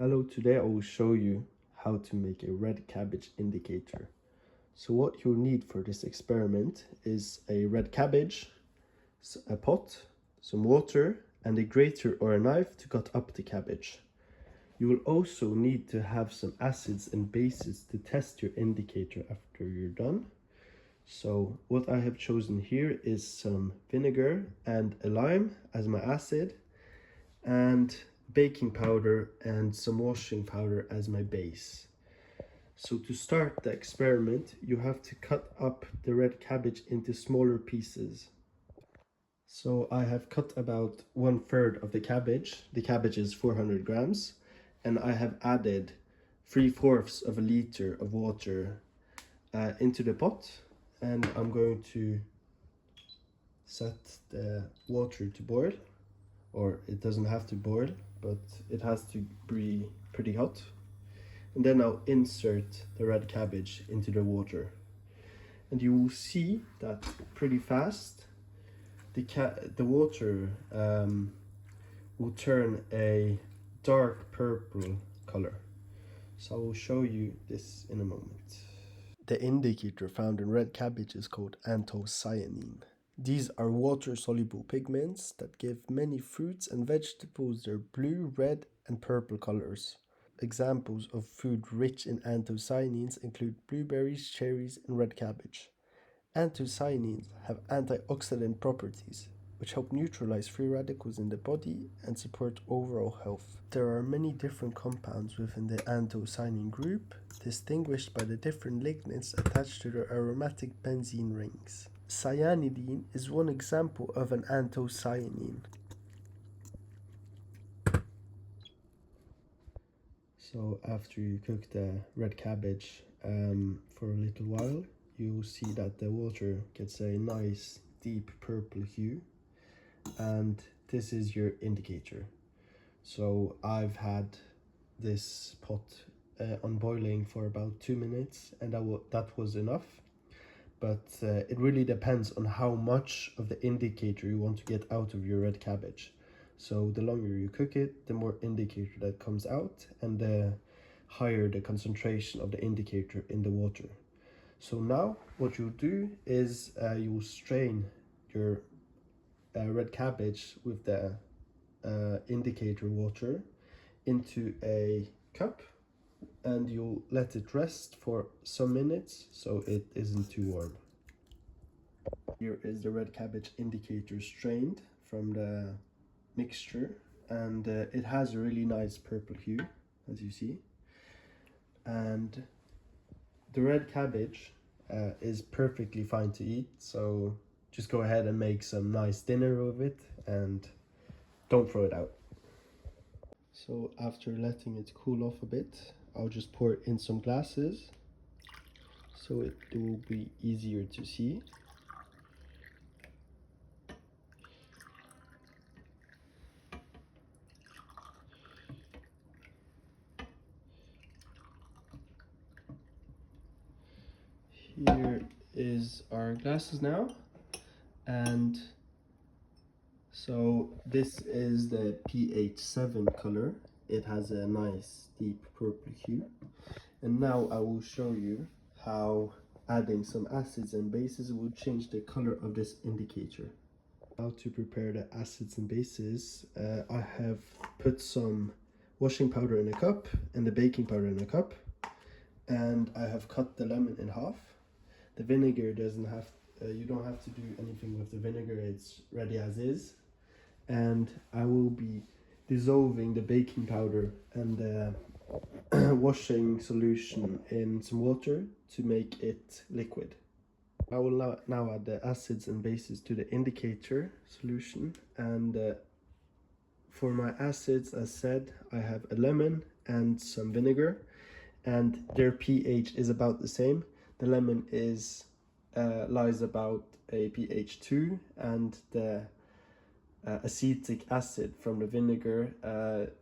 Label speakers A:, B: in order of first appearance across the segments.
A: Hello, today I will show you how to make a red cabbage indicator. So what you'll need for this experiment is a red cabbage, a pot, some water, and a grater or a knife to cut up the cabbage. You will also need to have some acids and bases to test your indicator after you're done. So what I have chosen here is some vinegar and a lime as my acid, and baking powder and some washing powder as my base. So to start the experiment, you have to cut up the red cabbage into smaller pieces. So I have cut about 1/3 of the cabbage. The cabbage is 400 grams, and I have added 3/4 of a liter of water into the pot, and I'm going to set the water to boil, or it doesn't have to boil, but it has to be pretty hot. And then I'll insert the red cabbage into the water. And you will see that pretty fast the water will turn a dark purple color. So I will show you this in a moment. The indicator found in red cabbage is called anthocyanin. These are water-soluble pigments that give many fruits and vegetables their blue, red, and purple colors. Examples of food rich in anthocyanins include blueberries, cherries, and red cabbage. Anthocyanins have antioxidant properties, which help neutralize free radicals in the body and support overall health. There are many different compounds within the anthocyanin group, distinguished by the different lignins attached to their aromatic benzene rings. Cyanidine is one example of an anthocyanin. So after you cook the red cabbage for a little while, you'll see that the water gets a nice deep purple hue, and this is your indicator. So I've had this pot on boiling for about 2 minutes, and that was enough. But it really depends on how much of the indicator you want to get out of your red cabbage. So the longer you cook it, the more indicator that comes out, and the higher the concentration of the indicator in the water. So now what you'll do is you'll strain your red cabbage with the indicator water into a cup, and you'll let it rest for some minutes so it isn't too warm. Here is the red cabbage indicator strained from the mixture, and it has a really nice purple hue, as you see. And the red cabbage is perfectly fine to eat, so just go ahead and make some nice dinner with it and don't throw it out. So after letting it cool off a bit, I'll just pour it in some glasses so it will be easier to see. Here is our glasses now, and so this is the pH 7 color. It has a nice deep purple hue. And now I will show you how adding some acids and bases will change the color of this indicator. How to prepare the acids and bases, I have put some washing powder in a cup and the baking powder in a cup, and I have cut the lemon in half. The vinegar doesn't have, you don't have to do anything with the vinegar, it's ready as is. And I will be dissolving the baking powder and the washing solution in some water to make it liquid. I will now add the acids and bases to the indicator solution, and for my acids, as said, I have a lemon and some vinegar, and their pH is about the same. The lemon is lies about a pH 2, and the acetic acid from the vinegar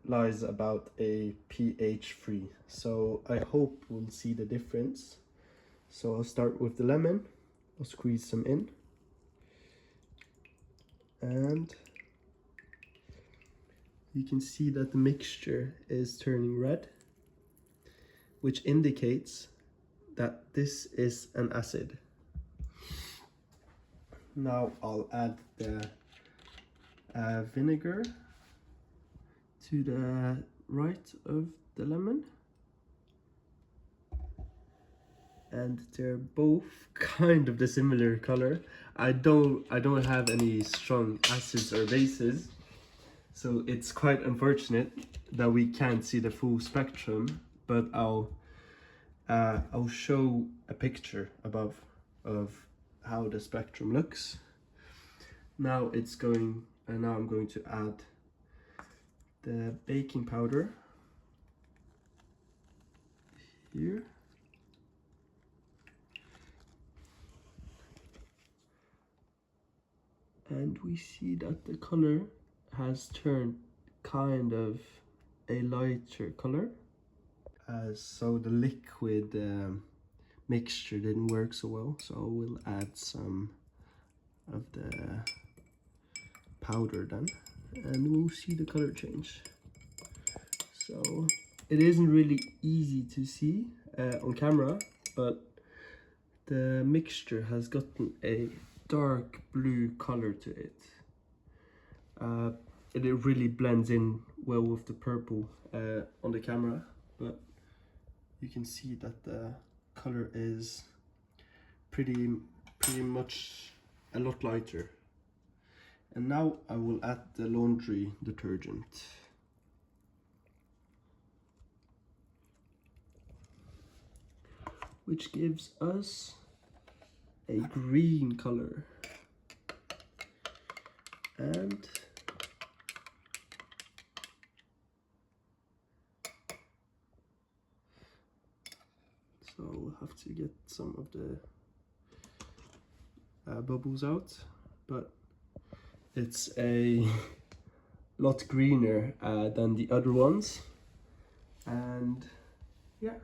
A: lies about a pH 3. So I hope we'll see the difference. So I'll start with the lemon. I'll squeeze some in, and you can see that the mixture is turning red, which indicates that this is an acid. Now I'll add the vinegar to the right of the lemon. And they're both kind of the similar color. I don't have any strong acids or bases, so it's quite unfortunate that we can't see the full spectrum, but I'll show a picture above of how the spectrum looks. Now I'm going to add the baking powder here. And we see that the color has turned kind of a lighter color. So the liquid mixture didn't work so well, so we'll add some of the powder then, and we'll see the color change. So it isn't really easy to see on camera, but the mixture has gotten a dark blue color to it. It really blends in well with the purple on the camera, but you can see that the color is pretty much a lot lighter. And now I will add the laundry detergent. Which gives us a green color. And so we'll have to get some of the bubbles out, but it's a lot greener than the other ones, and yeah.